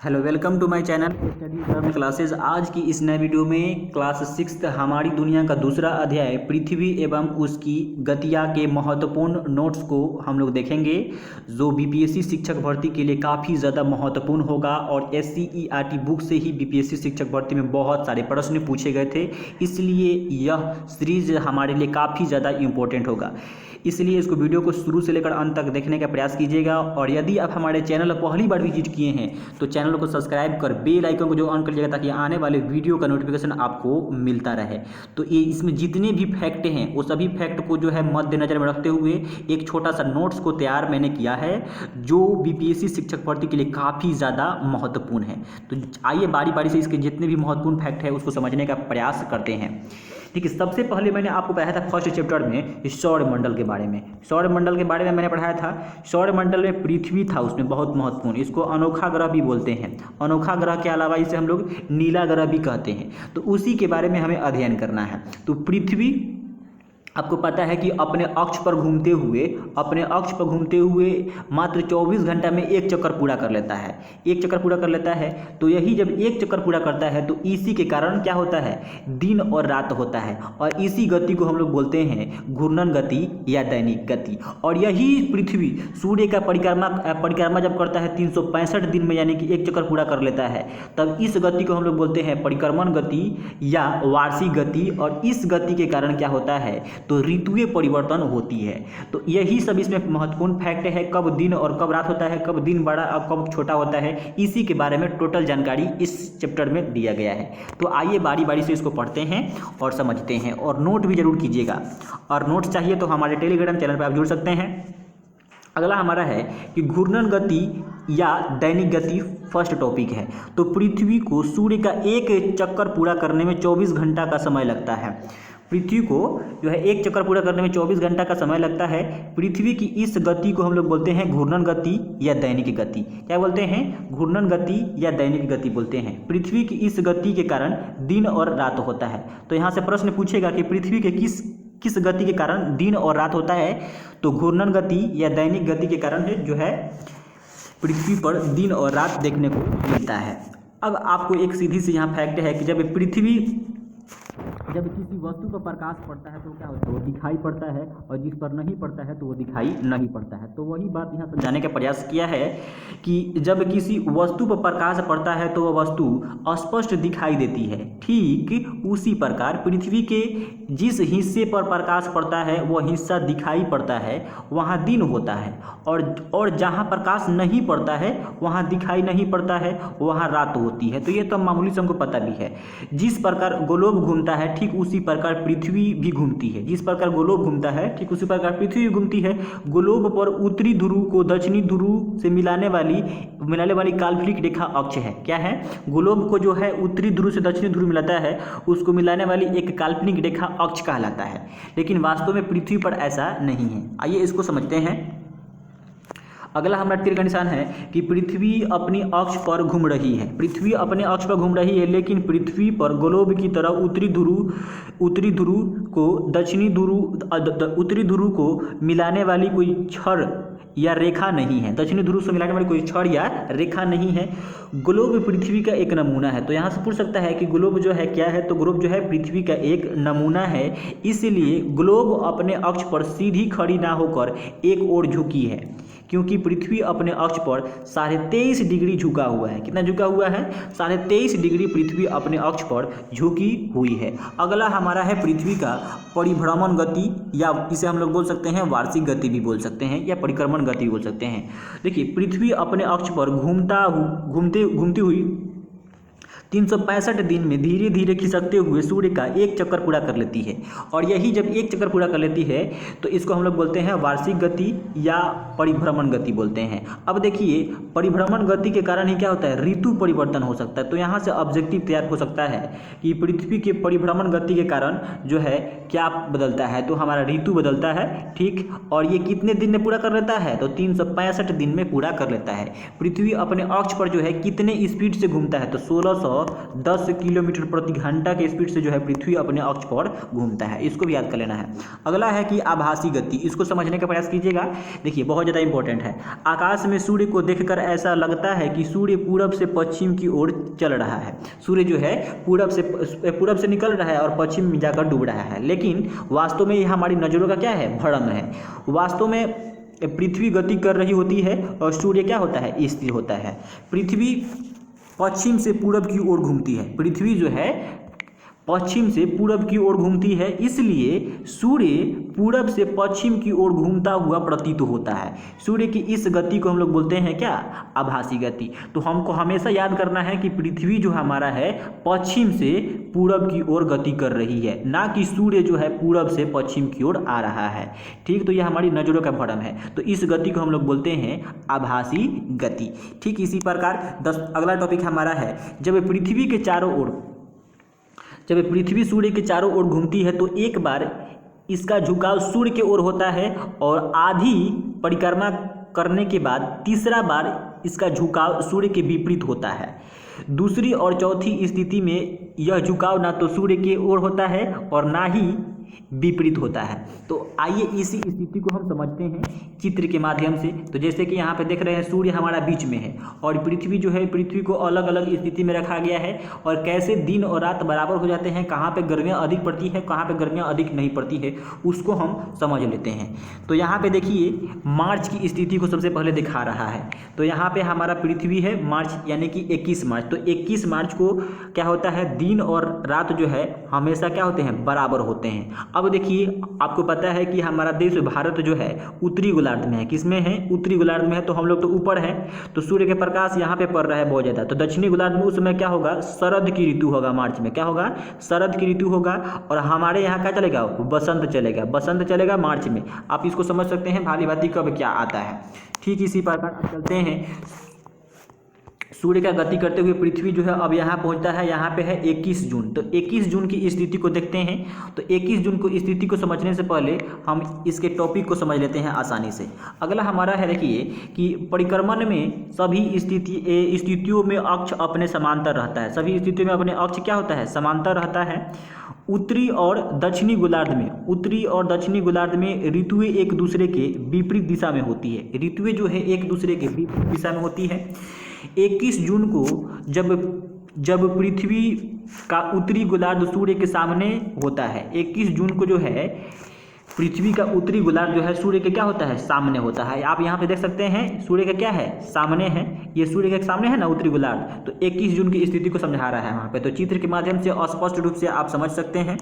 Hello, welcome to my channel study classes. आज की इस नए वीडियो में क्लास 6 हमारी दुनिया का दूसरा अध्याय पृथ्वी एवं उसकी गतियाँ के महत्वपूर्ण नोट्स को हम लोग देखेंगे, जो बीपीएससी शिक्षक भर्ती के लिए काफ़ी ज़्यादा महत्वपूर्ण होगा। और एससीईआरटी बुक से ही बीपीएससी शिक्षक भर्ती में बहुत सारे प्रश्न पूछे गए थे, इसलिए यह सीरीज हमारे लिए काफ़ी ज़्यादा इम्पोर्टेंट होगा। इसलिए इसको वीडियो को शुरू से लेकर अंत तक देखने का प्रयास कीजिएगा। और यदि आप हमारे चैनल पर पहली बार विजिट किए हैं तो चैनल को सब्सक्राइब कर बेल आइकन को जो ऑन कर लीजिएगा, ताकि आने वाले वीडियो का नोटिफिकेशन आपको मिलता रहे। तो ये इसमें जितने भी फैक्ट हैं वो सभी फैक्ट को जो है मद्देनजर में रखते हुए एक छोटा सा नोट्स को तैयार मैंने किया है, जो बीपीएससी शिक्षक भर्ती के लिए काफ़ी ज़्यादा महत्वपूर्ण है। तो आइए बारी बारी से इसके जितने भी महत्वपूर्ण फैक्ट है उसको समझने का प्रयास करते हैं। ठीक है, सबसे पहले मैंने आपको पढ़ाया था फर्स्ट चैप्टर में सौरमंडल के बारे में। सौरमंडल के बारे में मैंने पढ़ाया था, सौरमंडल में पृथ्वी था उसमें बहुत महत्वपूर्ण। इसको अनोखा ग्रह भी बोलते हैं। अनोखा ग्रह के अलावा इसे हम लोग नीला ग्रह भी कहते हैं। तो उसी के बारे में हमें अध्ययन करना है। तो पृथ्वी आपको पता है कि अपने अक्ष पर घूमते हुए मात्र 24 घंटा में एक चक्कर पूरा कर लेता है। एक चक्कर पूरा कर लेता है। तो यही जब एक चक्कर पूरा करता है तो इसी के कारण क्या होता है, दिन और रात होता है। और इसी गति को हम लोग बोलते हैं घूर्णन गति या दैनिक गति। और यही पृथ्वी सूर्य का परिक्रमा जब करता है 365 दिन में, यानी कि एक चक्कर पूरा कर लेता है, तब इस गति को हम लोग बोलते हैं परिक्रमण गति या वार्षिक गति। और इस गति के कारण क्या होता है, तो ऋतुएं परिवर्तन होती है। तो यही सब इसमें महत्वपूर्ण फैक्ट है, कब दिन और कब रात होता है, कब दिन बड़ा और कब छोटा होता है, इसी के बारे में टोटल जानकारी इस चैप्टर में दिया गया है। तो आइए बारी बारी से इसको पढ़ते हैं और समझते हैं, और नोट भी जरूर कीजिएगा। और नोट चाहिए तो हमारे टेलीग्राम चैनल पर आप जुड़ सकते हैं। अगला हमारा है कि घूर्णन गति या दैनिक गति फर्स्ट टॉपिक है। तो पृथ्वी को सूर्य का एक चक्कर पूरा करने में 24 घंटा का समय लगता है। पृथ्वी को जो है एक चक्कर पूरा करने में 24 घंटा का समय लगता है। पृथ्वी की इस गति को हम लोग बोलते हैं घूर्णन गति या दैनिक गति। क्या बोलते हैं, घूर्णन गति या दैनिक गति बोलते हैं। पृथ्वी की इस गति के कारण दिन और रात होता है। तो यहाँ से प्रश्न पूछेगा कि पृथ्वी के किस गति के कारण दिन और रात होता है, तो घूर्णन गति या दैनिक गति के कारण जो है पृथ्वी पर दिन और रात देखने को मिलता है। अब आपको एक सीधी सी यहाँ फैक्ट है कि जब किसी वस्तु पर प्रकाश पड़ता है तो क्या होता है, वो दिखाई पड़ता है, और जिस पर नहीं पड़ता है तो वो दिखाई नहीं पड़ता है। तो वही बात यहाँ समझाने का प्रयास किया है कि जब किसी वस्तु पर प्रकाश पड़ता है तो वह वस्तु स्पष्ट दिखाई देती है। ठीक उसी प्रकार पृथ्वी के जिस हिस्से पर प्रकाश पड़ता है वह हिस्सा दिखाई पड़ता है, वहाँ दिन होता है। और जहाँ प्रकाश नहीं पड़ता है वहाँ दिखाई नहीं पड़ता है, वहाँ रात होती है। तो ये तो मामूली से हमको पता भी है। जिस प्रकार ग्लोब घूमता है ठीक उसी प्रकार पृथ्वी भी घूमती है। जिस प्रकार ग्लोब घूमता है ठीक उसी प्रकार पृथ्वी भी घूमती है। ग्लोब पर उत्तरी ध्रुव को दक्षिणी ध्रुव से मिलाने वाली काल्पनिक रेखा अक्ष है। क्या है, ग्लोब को जो है उत्तरी ध्रुव से दक्षिणी ध्रुव मिलाता है, उसको मिलाने वाली एक काल्पनिक रेखा अक्ष कहलाता है। लेकिन वास्तव में पृथ्वी पर ऐसा नहीं है। आइए इसको समझते हैं। अगला हमारा तीर का निशान है कि पृथ्वी अपनी अक्ष पर घूम रही है। पृथ्वी अपने अक्ष पर घूम रही है, लेकिन पृथ्वी पर ग्लोब की तरह उत्तरी ध्रुव को मिलाने वाली कोई छड़ या रेखा नहीं है। दक्षिणी ध्रुव से मिलाने वाली कोई छड़ या रेखा नहीं है। ग्लोब पृथ्वी का एक नमूना है। तो यहाँ से पूछ सकता है कि ग्लोब जो है क्या है, तो ग्लोब जो है पृथ्वी का एक नमूना है। इसलिए ग्लोब अपने अक्ष पर सीधी खड़ी ना होकर एक ओर झुकी है, क्योंकि पृथ्वी अपने अक्ष पर 23.5 डिग्री झुका हुआ है। कितना झुका हुआ है, 23.5 डिग्री पृथ्वी अपने अक्ष पर झुकी हुई है। अगला हमारा है पृथ्वी का परिभ्रमण गति, या इसे हम लोग बोल सकते हैं वार्षिक गति भी बोल सकते हैं, या परिक्रमण गति बोल सकते हैं। देखिए, पृथ्वी अपने अक्ष पर घूमती हुई 365 दिन में धीरे धीरे खिसकते हुए सूर्य का एक चक्कर पूरा कर लेती है। और यही जब एक चक्कर पूरा कर लेती है तो इसको हम लोग बोलते हैं वार्षिक गति या परिभ्रमण गति बोलते हैं। अब देखिए, परिभ्रमण गति के कारण ही क्या होता है, ऋतु परिवर्तन हो सकता है। तो यहाँ से ऑब्जेक्टिव तैयार हो सकता है कि पृथ्वी के परिभ्रमण गति के कारण जो है क्या बदलता है, तो हमारा ऋतु बदलता है। ठीक, और ये कितने दिन में पूरा कर लेता है, तो 365 दिन में पूरा कर लेता है। पृथ्वी अपने अक्ष पर जो है कितने स्पीड से घूमता है, तो 1600 1610 किलोमीटर प्रति घंटा के स्पीड से जो है पृथ्वी अपने अक्ष पर घूमता है। इसको भी याद कर लेना है। अगला है कि आभासी गति, इसको समझने का प्रयास कीजिएगा। देखिए बहुत ज़्यादा इंपॉर्टेंट है। आकाश में सूर्य को देखकर ऐसा लगता है कि सूर्य पूरब से पश्चिम की ओर चल रहा है। सूर्य जो है पूरब से निकल रहा है और पश्चिम में जाकर डूब रहा है, लेकिन वास्तव में यह हमारी नज़रों का क्या है, भ्रम है। वास्तव में पृथ्वी गति कर रही होती है और सूर्य क्या होता है, स्थिर होता है। पृथ्वी पश्चिम से पूरब की ओर घूमती है। पृथ्वी जो है पश्चिम से पूरब की ओर घूमती है, इसलिए सूर्य पूरब से पश्चिम की ओर घूमता हुआ प्रतीत होता है। सूर्य की इस गति को हम लोग बोलते हैं क्या, आभासी गति। तो हमको हमेशा याद करना है कि पृथ्वी जो हमारा है पश्चिम से पूरब की ओर गति कर रही है, ना कि सूर्य जो है पूरब से पश्चिम की ओर आ रहा है। ठीक, तो यह हमारी नज़रों का भ्रम है। तो इस गति को हम लोग बोलते हैं आभासी गति। ठीक इसी प्रकार अगला टॉपिक हमारा है, जब पृथ्वी सूर्य के चारों ओर घूमती है तो एक बार इसका झुकाव सूर्य की ओर होता है और आधी परिक्रमा करने के बाद तीसरा बार इसका झुकाव सूर्य के विपरीत होता है। दूसरी और चौथी स्थिति में यह झुकाव ना तो सूर्य की ओर होता है और ना ही विपरीत होता है। तो आइए इसी स्थिति को हम समझते हैं चित्र के माध्यम से। तो जैसे कि यहाँ पे देख रहे हैं सूर्य हमारा बीच में है और पृथ्वी जो है, पृथ्वी को अलग अलग स्थिति में रखा गया है और कैसे दिन और रात बराबर हो जाते हैं, कहाँ पे गर्मियाँ अधिक पड़ती है, कहाँ पे गर्मियाँ अधिक नहीं पड़ती है, उसको हम समझ लेते हैं। तो यहाँ पे देखिए मार्च की स्थिति को सबसे पहले दिखा रहा है। तो यहाँ पे हमारा पृथ्वी है मार्च यानी कि 21 मार्च। तो 21 मार्च को क्या होता है, दिन और रात जो है हमेशा क्या होते हैं, बराबर होते हैं। अब देखिए आपको पता है कि हमारा देश भारत जो है उत्तरी गोलार्ध में है। किसमें है, उत्तरी गोलार्ध में है। तो हम लोग तो ऊपर है, तो सूर्य के प्रकाश यहाँ पे पड़ रहा है बहुत ज़्यादा। तो दक्षिणी गोलार्ध में उस समय क्या होगा, शरद की ऋतु होगा। मार्च में क्या होगा, शरद की ऋतु होगा। और हमारे यहाँ क्या चलेगा, बसंत चलेगा। बसंत चलेगा मार्च में। आप इसको समझ सकते हैं भाली भांति कब क्या आता है। ठीक इसी प्रकार चलते हैं, सूर्य का गति करते हुए पृथ्वी जो है अब यहाँ पहुँचता है, यहाँ पे है 21 जून। तो 21 जून की स्थिति को देखते हैं। तो 21 जून को स्थिति को समझने से पहले हम इसके टॉपिक को समझ लेते हैं आसानी से। अगला हमारा है देखिए कि परिक्रमण में सभी स्थितियों में अक्ष अपने समांतर रहता है। सभी स्थितियों में अपने अक्ष क्या होता है, समांतर रहता है। उत्तरी और दक्षिणी गोलार्ध में ऋतुएं एक दूसरे के विपरीत दिशा में होती है। ऋतुएं जो है एक दूसरे के विपरीत दिशा में होती है। 21 जून को जब पृथ्वी का उत्तरी गोलार्ध सूर्य के सामने होता है, 21 जून को जो है पृथ्वी का उत्तरी गोलार्ध जो है सूर्य के क्या होता है, सामने होता है। आप यहाँ पे देख सकते हैं सूर्य का क्या है, सामने है। ये सूर्य के सामने है ना उत्तरी गोलार्ध। तो 21 जून की स्थिति को समझा रहा है वहाँ पे। तो चित्र के माध्यम से स्पष्ट रूप से आप समझ सकते हैं।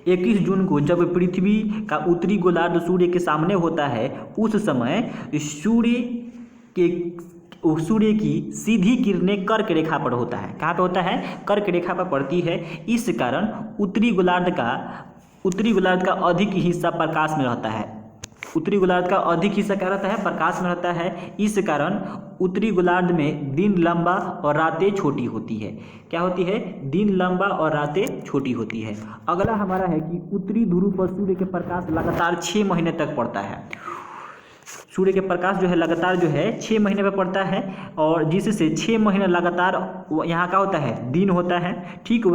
21 जून को जब पृथ्वी का उत्तरी गोलार्ध सूर्य के सामने होता है, उस समय सूर्य की सीधी किरणें कर्क रेखा पर होता है। कहाँ पे होता है, कर्क रेखा पर पड़ती है। इस कारण उत्तरी गोलार्ध का अधिक हिस्सा प्रकाश में रहता है। उत्तरी गोलार्ध का अधिक हिस्सा क्या रहता है, प्रकाश में रहता है। इस कारण उत्तरी गोलार्ध में दिन लंबा और रातें छोटी होती है। क्या होती है, दिन लंबा और रातें छोटी होती है। अगला हमारा है कि उत्तरी ध्रुव पर सूर्य के प्रकाश लगातार 6 महीने तक पड़ता है। सूर्य के प्रकाश जो है लगातार जो है 6 महीने पर पड़ता है और जिससे 6 महीने लगातार यहाँ का होता है, दिन होता है। ठीक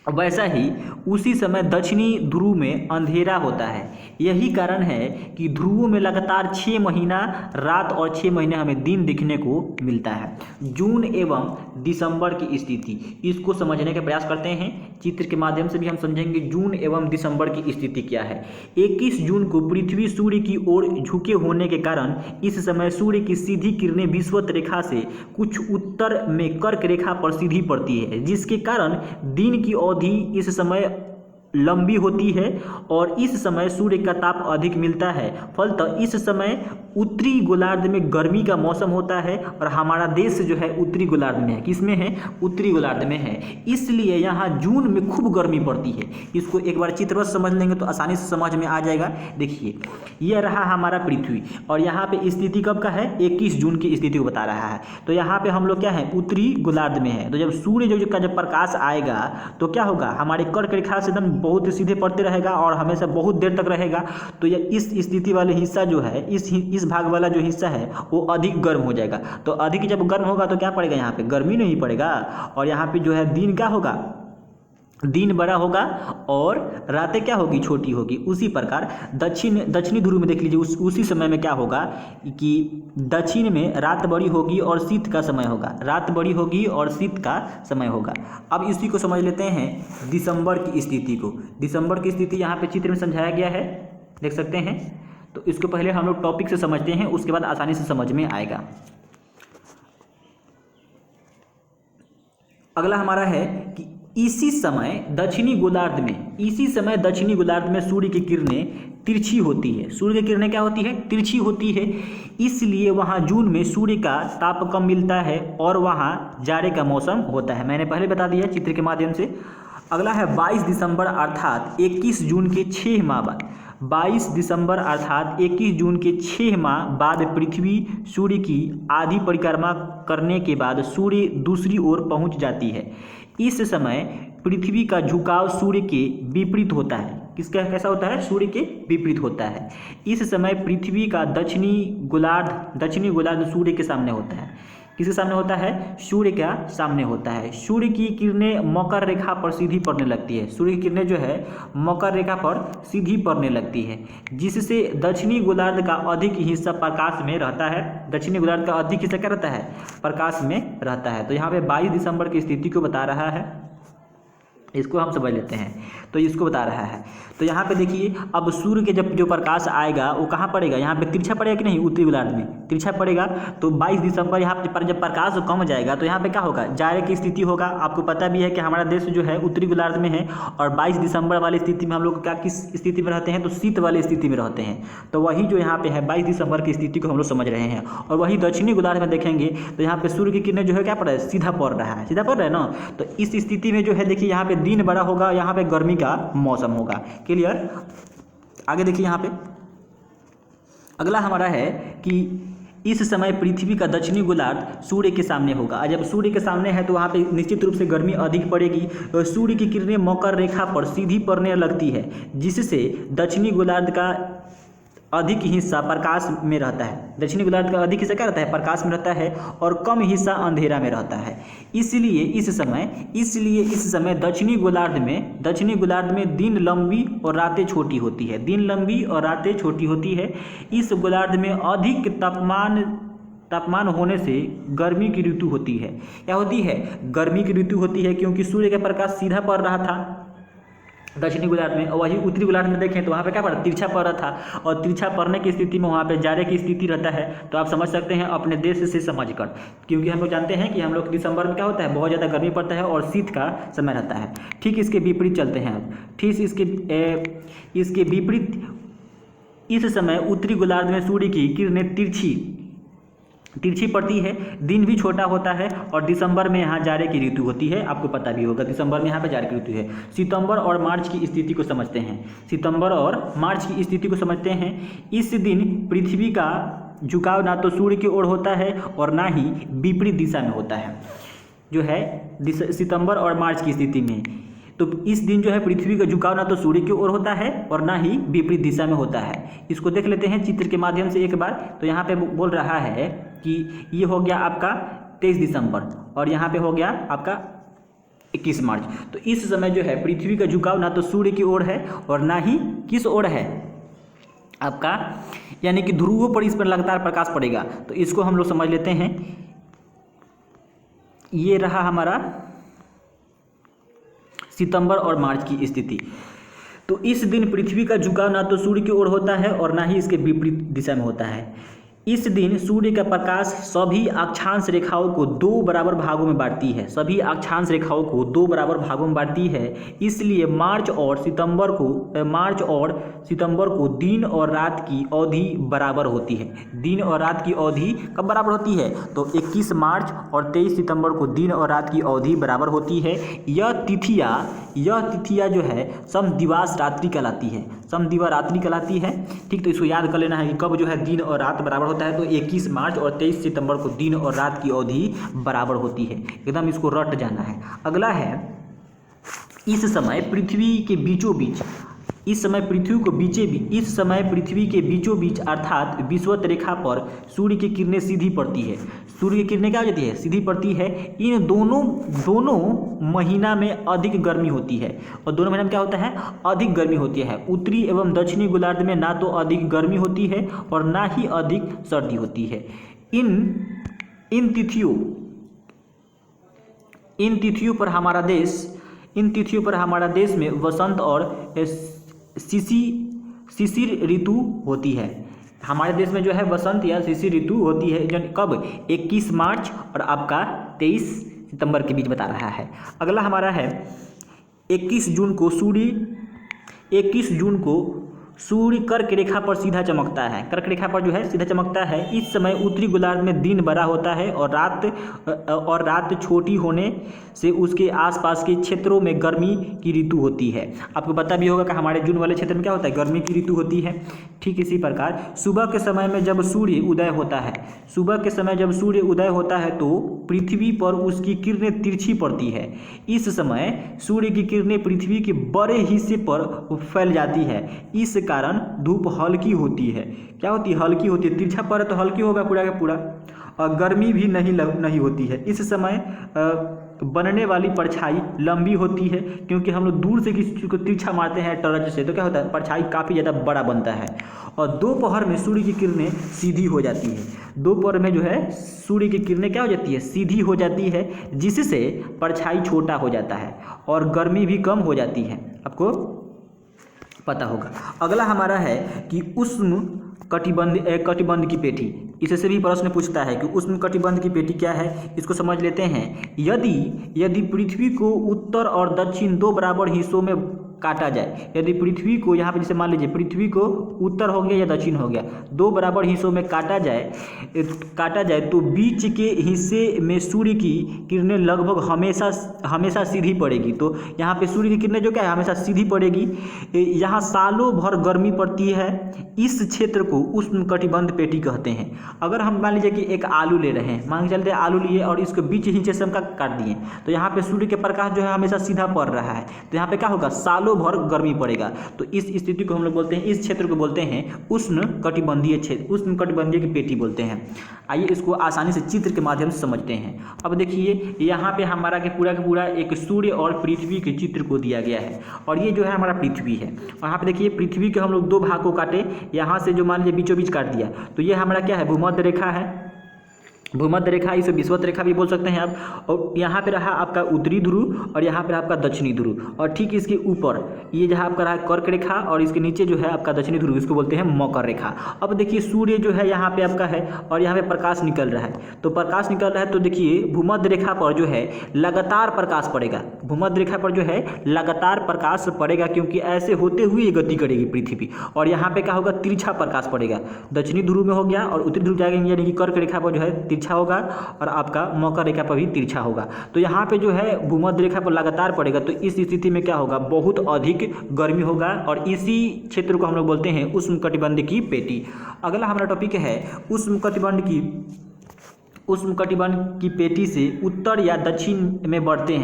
वैसा ही उसी समय दक्षिणी ध्रुव में अंधेरा होता है। यही कारण है कि ध्रुवों में लगातार 6 महीना रात और 6 महीने हमें दिन दिखने को मिलता है। जून एवं दिसंबर की स्थिति, इसको समझने का प्रयास करते हैं। चित्र के माध्यम से भी हम समझेंगे जून एवं दिसंबर की स्थिति क्या है। 21 जून को पृथ्वी सूर्य की ओर झुके होने के कारण इस समय सूर्य की सीधी किरणें विषुवत रेखा से कुछ उत्तर में कर्क रेखा पर सीधी पड़ती है, जिसके कारण दिन की अवधि इस समय लंबी होती है और इस समय सूर्य का ताप अधिक मिलता है। फलतः इस समय उत्तरी गोलार्ध में गर्मी का मौसम होता है और हमारा देश जो है उत्तरी गोलार्ध में है। किसमें है, उत्तरी गोलार्ध में है। इसलिए यहाँ जून में खूब गर्मी पड़ती है। इसको एक बार चित्रवत समझ लेंगे तो आसानी से समझ में आ जाएगा। देखिए यह रहा हमारा पृथ्वी और यहाँ पे स्थिति कब का है, 21 जून की स्थिति को बता रहा है। तो यहाँ पे हम लोग क्या है, उत्तरी गोलार्ध में है। तो जब सूर्य का जब प्रकाश आएगा तो क्या होगा, हमारे कर्क रेखा से एकदम बहुत सीधे पड़ते रहेगा और हमेशा बहुत देर तक रहेगा, तो यह इस स्थिति वाले हिस्सा जो है, इस भाग वाला जो हिस्सा है वो अधिक गर्म हो जाएगा। तो अधिक जब गर्म होगा तो क्या पड़ेगा, यहाँ पे गर्मी नहीं पड़ेगा, और यहाँ पे जो है दिन क्या होगा, दिन बड़ा होगा और रातें क्या होगी, छोटी होगी। उसी प्रकार दक्षिणी ध्रुव में देख लीजिए, उसी समय में क्या होगा कि दक्षिण में रात बड़ी होगी और शीत का समय होगा, रात बड़ी होगी और शीत का समय होगा। अब इसी को समझ लेते हैं दिसंबर की स्थिति को। दिसंबर की स्थिति यहाँ पे चित्र में समझाया गया है, देख सकते हैं। तो इसको पहले हम लोग टॉपिक से समझते हैं, उसके बाद आसानी से समझ में आएगा। अगला हमारा है कि इसी समय दक्षिणी गोलार्ध में सूर्य की किरणें तिरछी होती है। सूर्य की किरणें क्या होती है, तिरछी होती है। इसलिए वहाँ जून में सूर्य का ताप कम मिलता है और वहाँ जाड़े का मौसम होता है। मैंने पहले बता दिया चित्र के माध्यम से। अगला है 22 दिसंबर अर्थात 21 जून के 6 माह बाद। 22 दिसंबर अर्थात 21 जून के 6 माह बाद पृथ्वी सूर्य की आधी परिक्रमा करने के बाद सूर्य दूसरी ओर पहुंच जाती है। इस समय पृथ्वी का झुकाव सूर्य के विपरीत होता है। किसका कैसा होता है, सूर्य के विपरीत होता है। इस समय पृथ्वी का दक्षिणी गोलार्ध सूर्य के सामने होता है। किसके सामने होता है, सूर्य का सामने होता है। सूर्य की किरणें मकर रेखा पर सीधी पड़ने लगती है। सूर्य की किरणें जो है मकर रेखा पर सीधी पड़ने लगती है, जिससे दक्षिणी गोलार्ध का अधिक हिस्सा प्रकाश में रहता है। दक्षिणी गोलार्ध का अधिक हिस्सा क्या रहता है, प्रकाश में रहता है। तो यहाँ पे 22 दिसंबर की स्थिति को बता रहा है, इसको हम समझ लेते हैं। तो इसको बता रहा है, तो यहाँ पे देखिए अब सूर्य के जब जो प्रकाश आएगा वो कहाँ पड़ेगा, यहाँ पे तिरछा पड़ेगा कि नहीं, उत्तरी गोलार्ध में तिरछा पड़ेगा। तो 22 दिसंबर यहाँ पर जब प्रकाश कम जाएगा तो यहाँ पे क्या होगा, जाड़े की स्थिति होगा। आपको पता भी है कि हमारा देश जो है उत्तरी गोलार्ध में है, और 22 दिसंबर वाली स्थिति में हम लोग क्या किस स्थिति में रहते हैं, तो शीत वाली स्थिति में रहते हैं। तो वही जो यहाँ पे है 22 दिसंबर की स्थिति को हम लोग समझ रहे हैं। और वही दक्षिणी गोलार्ध में देखेंगे तो यहाँ पे सूर्य की किरणें जो है क्या पड़ रहा है, सीधा पड़ रहा है, सीधा पड़ रहा है ना। तो इस स्थिति में जो है देखिए यहाँ पे दिन बड़ा होगा, यहाँ पे गर्मी का मौसम होगा। क्लियर। आगे देखिए यहाँ पे अगला हमारा है कि इस समय पृथ्वी का दक्षिणी गोलार्ध सूर्य के सामने होगा। और जब सूर्य के सामने है तो वहाँ पे निश्चित रूप से गर्मी अधिक पड़ेगी। सूर्य की किरणें मकर रेखा पर सीधी पड़ने लगती है, जिससे दक्षिणी गोलार्ध का अधिक हिस्सा प्रकाश में रहता है। दक्षिणी गोलार्ध का अधिक हिस्सा क्या रहता है, प्रकाश में रहता है, और कम हिस्सा अंधेरा में रहता है। इसलिए इस समय दक्षिणी गोलार्ध में दिन लंबी और रातें छोटी होती है। दिन लंबी और रातें छोटी होती है। इस गोलार्ध में अधिक तापमान होने से गर्मी की ऋतु होती है। क्या होती है, गर्मी की ऋतु होती है, क्योंकि सूर्य का प्रकाश सीधा पड़ रहा था दक्षिणी गोलार्ध में। और वही उत्तरी गोलार्ध में देखें तो वहाँ पे क्या पड़ा, तिरछा पड़ रहा था, और तिरछा पड़ने की स्थिति में वहाँ पे जाड़े की स्थिति रहता है। तो आप समझ सकते हैं अपने देश से समझकर, क्योंकि हम लोग जानते हैं कि हम लोग दिसंबर में क्या होता है, बहुत ज़्यादा गर्मी पड़ता है और शीत का समय रहता है। ठीक इसके विपरीत चलते हैं अब। ठीक इसके विपरीत इस समय उत्तरी गोलार्ध में सूर्य की किरणें तिरछी पड़ती है, दिन भी छोटा होता है, और दिसंबर में यहाँ जाड़े की ऋतु होती है। आपको पता भी होगा दिसंबर में यहाँ पे जाड़े की ऋतु है। सितंबर और मार्च की स्थिति को समझते हैं। सितंबर और मार्च की स्थिति को समझते हैं। इस दिन पृथ्वी का झुकाव ना तो सूर्य की ओर होता है और ना ही विपरीत दिशा में होता है, जो है सितंबर और मार्च की स्थिति में। तो इस दिन जो है पृथ्वी का झुकाव ना तो सूर्य की ओर होता है और ना ही विपरीत दिशा में होता है। इसको देख लेते हैं चित्र के माध्यम से एक बार। तो यहाँ पे बोल रहा है कि ये हो गया आपका 23 दिसंबर और यहाँ पे हो गया आपका 21 मार्च। तो इस समय जो है पृथ्वी का झुकाव ना तो सूर्य की ओर है और ना ही किस ओर है आपका, यानी कि ध्रुवों पर इस पर लगातार प्रकाश पड़ेगा। तो इसको हम लोग समझ लेते हैं। ये रहा हमारा सितंबर और मार्च की स्थिति। तो इस दिन पृथ्वी का झुकाव ना तो सूर्य की ओर होता है और ना ही इसके विपरीत दिशा में होता है। इस दिन सूर्य का प्रकाश सभी अक्षांश रेखाओं को 2 बराबर भागों में बांटती है। सभी अक्षांश रेखाओं को 2 बराबर भागों में बांटती है। इसलिए मार्च और सितंबर को दिन और रात की अवधि बराबर होती है। दिन और रात की अवधि कब बराबर होती है, तो 21 मार्च और 23 सितंबर को दिन और रात की अवधि बराबर होती है। यह तिथियां जो है समदिवास रात्रि कहलाती है। समदिवा रात्रि कहलाती है। ठीक, तो इसको याद कर लेना है कि कब जो है दिन और रात बराबर होता है। तो 21 मार्च और 23 सितंबर को दिन और रात की अवधि बराबर होती है। एकदम इसको रट जाना है। अगला है इस समय पृथ्वी के बीचों बीच, इस समय पृथ्वी के बीचों बीच अर्थात विषुवत रेखा पर सूर्य की किरणें सीधी पड़ती है। सूर्य की किरणें क्या हो जाती है? सीधी पड़ती है। इन दोनों महीना में अधिक गर्मी होती है। और दोनों महीना में क्या होता है? अधिक गर्मी होती है। उत्तरी एवं दक्षिणी गोलार्ध में ना तो अधिक गर्मी होती है और ना ही अधिक सर्दी होती है। इन तिथियों पर हमारा देश में वसंत और शिशिर ऋतु होती है। हमारे देश में जो है वसंत या शिशिर ऋतु होती है, जो कब? 21 मार्च और आपका 23 सितंबर के बीच बता रहा है। अगला हमारा है 21 जून को सूर्य कर्क रेखा पर सीधा चमकता है। कर्क रेखा पर जो है सीधा चमकता है। इस समय उत्तरी गोलार्ध में दिन बड़ा होता है और रात छोटी होने से उसके आसपास के क्षेत्रों में गर्मी की ऋतु होती है। आपको पता भी होगा कि हमारे जून वाले क्षेत्र में क्या होता है? गर्मी की ऋतु होती है। ठीक इसी प्रकार सुबह के समय में जब सूर्य उदय होता है तो पृथ्वी पर उसकी किरणें तिरछी पड़ती है। इस समय सूर्य की किरणें पृथ्वी के बड़े हिस्से पर फैल जाती है। इस कारण धूप हल्की होती है। क्या होती है? हल्की होती है। तिरछा पर तो हल्की होगा पूरा का पूरा, और गर्मी भी नहीं होती है। इस समय बनने वाली परछाई लंबी होती है, क्योंकि हम लोग दूर से किसी चीज़ को तिरछा मारते हैं टॉर्च से, तो क्या होता है? परछाई काफ़ी ज़्यादा बड़ा बनता है। और दोपहर में सूर्य की किरणें सीधी हो जाती है। दोपहर में जो है सूर्य की किरणें क्या हो जाती है? सीधी हो जाती है, जिससे परछाई छोटा हो जाता है और गर्मी भी कम हो जाती है। आपको पता होगा। अगला हमारा है कि उष्ण कटिबंध की पेटी। इससे भी प्रश्न पूछता है कि उष्ण कटिबंध की पेटी क्या है, इसको समझ लेते हैं। यदि पृथ्वी को उत्तर और दक्षिण दो बराबर हिस्सों में काटा जाए, यदि पृथ्वी को यहाँ पे जैसे मान लीजिए पृथ्वी को उत्तर हो गया या दक्षिण हो गया, दो बराबर हिस्सों में काटा जाए तो बीच के हिस्से में सूर्य की किरणें लगभग हमेशा सीधी पड़ेगी। तो यहाँ पे सूर्य की किरणें जो क्या है? हमेशा सीधी पड़ेगी। यहाँ सालों भर गर्मी पड़ती है। इस क्षेत्र को उष्ण कटिबंध पेटी कहते हैं। अगर हम मान लीजिए कि एक आलू ले रहे हैं, मान के चलते आलू लिए और इसको बीच हिस्से से हम काट दिए, तो यहाँ पे सूर्य के प्रकाश जो है हमेशा सीधा पड़ रहा है, तो यहाँ पे क्या होगा? सालों भर गर्मी पड़ेगा। तो इस स्थिति को हम लोग बोलते हैं, इस क्षेत्र को बोलते हैं उष्ण कटिबंधीय क्षेत्र, उष्ण कटिबंधीय की पेटी बोलते हैं। आइए इसको आसानी से चित्र के माध्यम से समझते हैं। अब देखिए यहाँ पे हमारा के पूरा एक सूर्य और पृथ्वी के चित्र को दिया गया है, और ये जो है हमारा पृथ्वी है। और यहाँ पे देखिए पृथ्वी के हम लोग दो भाग को काटे, यहाँ से जो मान लीजिए बीचों बीच काट दिया, तो ये हमारा क्या है? भूमध्य रेखा है। भूमध्य रेखा, इसे विषुवत रेखा भी बोल सकते हैं आप। और यहाँ पे रहा आपका उत्तरी ध्रुव और यहाँ पे रहा आपका दक्षिणी ध्रुव, और ठीक इसके ऊपर ये जहाँ आपका रहा कर्क रेखा और इसके नीचे जो है आपका दक्षिणी ध्रुव, इसको बोलते हैं मकर रेखा। अब देखिए सूर्य जो है यहाँ पे आपका है और यहाँ पे प्रकाश निकल रहा है, तो प्रकाश निकल रहा है तो देखिए भूमध्य रेखा पर जो है लगातार प्रकाश पड़ेगा। भूमध्य रेखा पर जो है लगातार प्रकाश पड़ेगा, क्योंकि ऐसे होते हुए गति करेगी पृथ्वी। और यहाँ पे क्या होगा? तिरछा प्रकाश पड़ेगा। दक्षिणी ध्रुव में हो गया और उत्तरी ध्रुव जाएगा, यानी कि कर्क रेखा पर जो है तिरछा होगा और आपका मकर रेखा पर भी तिरछा होगा। तो यहाँ पे जो है भूमध्य रेखा पर लगातार पड़ेगा, तो इस स्थिति में क्या होगा? बहुत अधिक गर्मी होगा, और इसी क्षेत्र को हम लोग बोलते हैं उष्ण कटिबंध की पेटी। अगला हमारा टॉपिक है उष्ण कटिबंध की पेटी से उत्तर या दक्षिण में बढ़ते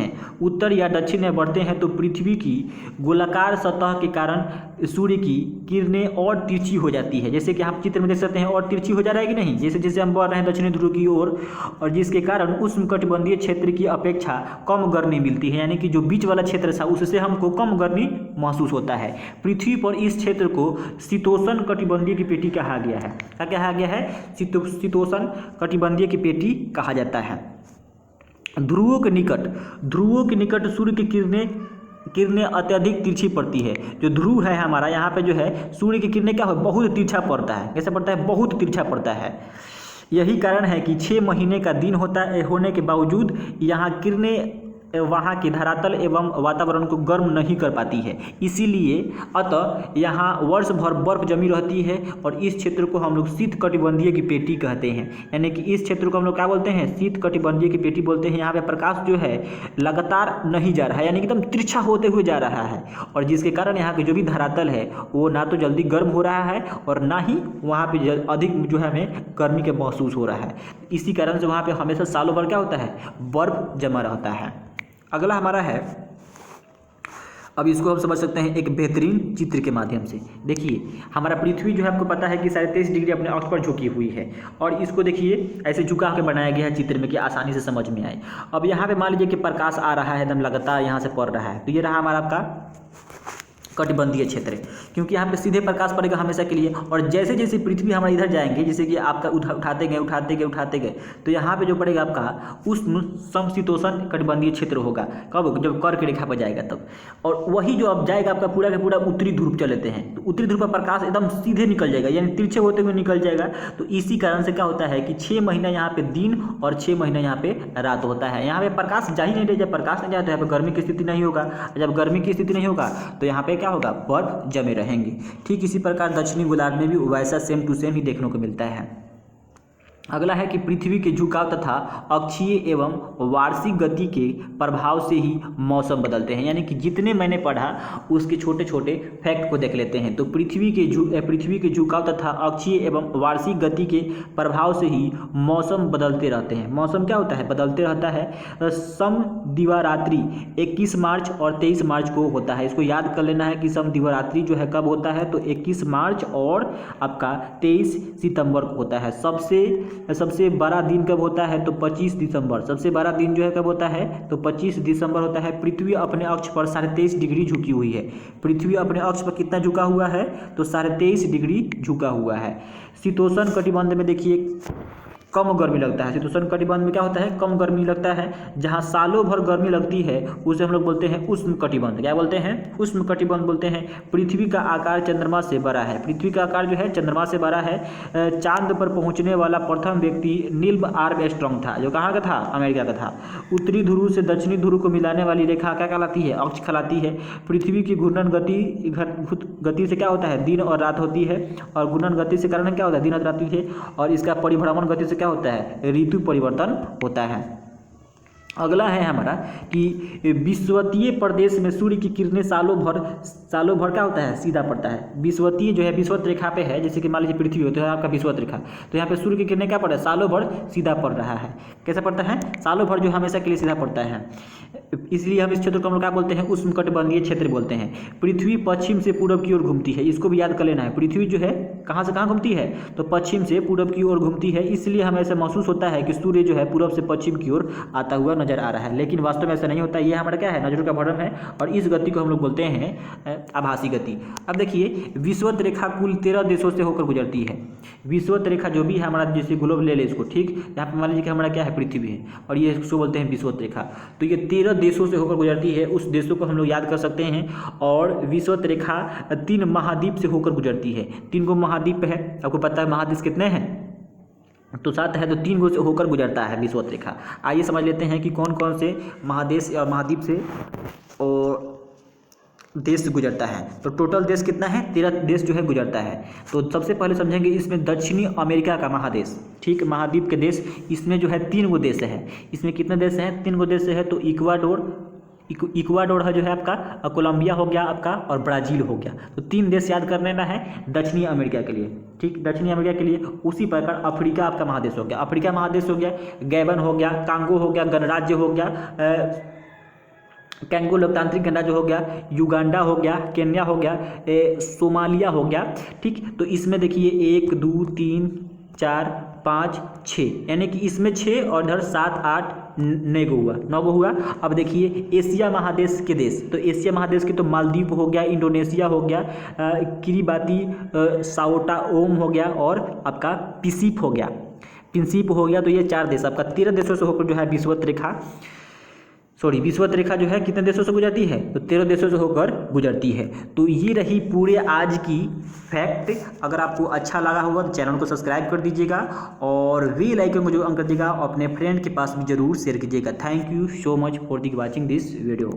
हैं तो पृथ्वी की गोलाकार सतह के कारण सूर्य की किरणें और तिरछी हो जाती है। जैसे कि आप चित्र में देख सकते हैं, और तिरछी हो जा रहा है कि नहीं, जैसे जैसे हम बढ़ रहे हैं दक्षिणी ध्रुव की ओर, और जिसके कारण उष्णकटिबंधीय क्षेत्र की अपेक्षा कम गर्मी मिलती है। यानी कि जो बीच वाला क्षेत्र था उससे हमको कम गर्मी महसूस होता है। पृथ्वी पर इस क्षेत्र को शीतोष्ण कटिबंधीय की पेटी कहा गया है। क्या कहा गया है? शीतोष्ण कटिबंधीय की पेटी कहा जाता है। ध्रुवों के निकट सूर्य की किरणें अत्यधिक तिरछी पड़ती है। जो ध्रुव है हमारा, यहाँ पे जो है सूर्य की किरणें क्या हो? बहुत तिरछा पड़ता है। कैसे पड़ता है? बहुत तिरछा पड़ता है। यही कारण है कि 6 महीने का दिन होने के बावजूद यहाँ किरणें वहाँ के धरातल एवं वातावरण को गर्म नहीं कर पाती है। इसीलिए अतः यहाँ वर्ष भर बर्फ जमी रहती है, और इस क्षेत्र को हम लोग शीत कटिबंधीय की पेटी कहते हैं। यानी कि इस क्षेत्र को हम लोग क्या बोलते हैं? शीत कटिबंधीय की पेटी बोलते हैं। यहाँ पे प्रकाश जो है लगातार नहीं जा रहा है, यानी कि एकदम तिरछा होते हुए जा रहा है, और जिसके कारण यहाँ के जो भी धरातल है वो ना तो जल्दी गर्म हो रहा है और ना ही वहाँ पे अधिक जो है हमें गर्मी के महसूस हो रहा है। इसी कारण से वहाँ पे हमेशा सालों भर क्या होता है? बर्फ जमा रहता है। अगला हमारा है अब इसको हम समझ सकते हैं एक बेहतरीन चित्र के माध्यम से। देखिए हमारा पृथ्वी जो है आपको पता है कि 23.5 डिग्री अपने अक्ष पर झुकी हुई है, और इसको देखिए ऐसे झुका के बनाया गया है चित्र में कि आसानी से समझ में आए। अब यहाँ पे मान लीजिए कि प्रकाश आ रहा है एकदम लगातार यहाँ से पड़ रहा है, तो ये रहा हमारा आपका कटिबंधीय क्षेत्र, क्योंकि यहाँ पे सीधे प्रकाश पड़ेगा हमेशा के लिए। और जैसे जैसे पृथ्वी हमारे इधर जाएंगे, जैसे कि आपका उठाते गए तो यहाँ पे जो पड़ेगा आपका उष्ण समशीतोष्ण कटिबंधीय क्षेत्र होगा। कब? जब कर्क रेखा पर जाएगा तब। और वही जो अब जाएगा आपका पूरा का पूरा उत्तरी ध्रुव चल लेते हैं, तो उत्तरी ध्रुव पर प्रकाश एकदम सीधे निकल जाएगा, यानी तिरछे होते हुए निकल जाएगा। तो इसी कारण से क्या होता है कि 6 महीना यहाँ पे दिन और 6 महीना यहाँ पे रात होता है। यहाँ पे प्रकाश जा ही नहीं रहे, जब प्रकाश नहीं जाए तो यहाँ पे गर्मी की स्थिति नहीं होगा, जब गर्मी की स्थिति नहीं होगा तो यहाँ पे होगा, बर्फ जमे रहेंगे। ठीक इसी प्रकार दक्षिणी गोलार्ध में भी वैसा सेम टू सेम ही देखने को मिलता है। अगला है कि पृथ्वी के झुकाव तथा अक्षीय एवं वार्षिक गति के प्रभाव से ही मौसम बदलते हैं। यानी कि जितने मैंने पढ़ा उसके छोटे छोटे फैक्ट को देख लेते हैं। तो पृथ्वी के झुकाव तथा अक्षीय एवं वार्षिक गति के प्रभाव से ही मौसम बदलते रहते हैं। मौसम क्या होता है? बदलते रहता है। समदिवारात्रि 21 मार्च और 23 मार्च को होता है। इसको याद कर लेना है कि समदिवारात्रि जो है कब होता है, तो 21 मार्च और आपका 23 सितंबर को होता है। सबसे बड़ा दिन कब होता है, तो 25 दिसंबर। सबसे बड़ा दिन जो है कब होता है, तो 25 दिसंबर होता है। पृथ्वी अपने अक्ष पर 23.5 डिग्री झुकी हुई है। पृथ्वी अपने अक्ष पर कितना झुका हुआ है, तो 23.5 डिग्री झुका हुआ है। शीतोष्ण कटिबंध में देखिए कम गर्मी लगता है। शीतोष्ण कटिबंध में क्या होता है, कम गर्मी लगता है। जहाँ सालों भर गर्मी लगती है उसे हम लोग बोलते हैं उष्ण कटिबंध। क्या बोलते हैं? उष्ण कटिबंध बोलते हैं। पृथ्वी का आकार चंद्रमा से बड़ा है। पृथ्वी का आकार जो है चंद्रमा से बड़ा है। चांद पर पहुंचने वाला प्रथम व्यक्ति नील आर्मस्ट्रांग था, जो कहाँ का था? अमेरिका का था। उत्तरी ध्रुव से दक्षिणी ध्रुव को मिलाने वाली रेखा क्या कहलाती है? अक्ष कहलाती है। पृथ्वी की घूर्णन गति से क्या होता है? दिन और रात होती है। और घूर्णन गति से कारण क्या होता है? दिन और रात होती है। और इसका परिभ्रमण गति से क्या होता है? ऋतु परिवर्तन होता है। अगला है हमारा कि विषुवतीय प्रदेश में सूर्य की किरणें सालों भर क्या होता है? सीधा पड़ता है। विषुवतीय जो है विषुवत रेखा पे है, जैसे कि मान लीजिए पृथ्वी होती है आपका विषुवत रेखा, तो यहाँ पे सूर्य की किरणें क्या पड़ रहा है? सालों भर सीधा पड़ रहा है। कैसे पड़ता है? सालों भर जो हमेशा के लिए सीधा पड़ता है। इसलिए हम इस क्षेत्र को हम लोग क्या बोलते हैं? उष्णकटिबंधीय क्षेत्र बोलते हैं। पृथ्वी पश्चिम से पूरब की ओर घूमती है। इसको भी याद कर लेना है। पृथ्वी जो है कहाँ से कहाँ घूमती है, तो पश्चिम से पूरब की ओर घूमती है। इसलिए हमें ऐसा महसूस होता है कि सूर्य जो है पूरब से पश्चिम की ओर आता हुआ नजर आ रहा है, लेकिन वास्तव में ऐसा नहीं होता। ये हमारा क्या है? नजरों का भ्रम है। और इस गति को हम लोग बोलते हैं आभासी गति। अब देखिए विषुवत रेखा कुल 13 देशों से होकर गुजरती है। विषुवत रेखा जो भी है हमारा, जैसे ग्लोब ले ले इसको, ठीक, यहाँ पे मान लीजिए कि हमारा क्या है? पृथ्वी है, और ये इसको बोलते हैं विषुवत रेखा। तो ये 13 देशों से होकर गुजरती है। उस देशों को हम लोग याद कर सकते हैं। और विषुवत रेखा 3 महाद्वीप से होकर गुजरती है। 3 गो महाद्वीप है, आपको पता है महाद्वीप कितने हैं? तो 7 है, तो 3 गो से होकर गुजरता है विषुवत रेखा। आइए समझ लेते हैं कि कौन कौन से महादेश और महाद्वीप से और देश से गुजरता है। तो टोटल देश कितना है? 13 देश जो है गुजरता है। तो सबसे पहले समझेंगे इसमें दक्षिणी अमेरिका का महादेश, ठीक, महाद्वीप के देश। इसमें जो है 3 गो देश है। इसमें कितने देश हैं? 3 गो देश है। तो इक्वाडोर है जो है आपका, कोलंबिया हो गया आपका, और ब्राज़ील हो गया। तो 3 देश याद कर लेना है दक्षिणी अमेरिका के लिए, ठीक, दक्षिणी अमेरिका के लिए। उसी प्रकार अफ्रीका आपका महादेश हो गया। अफ्रीका महादेश हो गया, गैबन हो गया, कांगो हो गया, गणराज्य हो गया, कैंगो लोकतांत्रिक गणराज्य हो गया, युगांडा हो गया, केन्या हो गया, सोमालिया हो गया, ठीक। तो इसमें देखिए 1 2 3 4 5 6, यानी कि इसमें 6 और इधर 7 8 9 गो हुआ। अब देखिए एशिया महादेश के देश, तो एशिया महादेश के तो मालदीव हो गया, इंडोनेशिया हो गया, किरीबाती, साओटा ओम हो गया, और आपका पिसिप हो गया। तो ये 4 देश आपका 13 देशों से होकर जो है विषुवत रेखा जो है कितने देशों से गुजरती है? तो 13 देशों से होकर गुजरती है। तो ये रही पूरे आज की फैक्ट। अगर आपको अच्छा लगा होगा तो चैनल को सब्सक्राइब कर दीजिएगा, और बेल आइकन को जो ऑन कर दीजिएगा, अपने फ्रेंड के पास भी जरूर शेयर कीजिएगा। Thank you so much for the watching this video.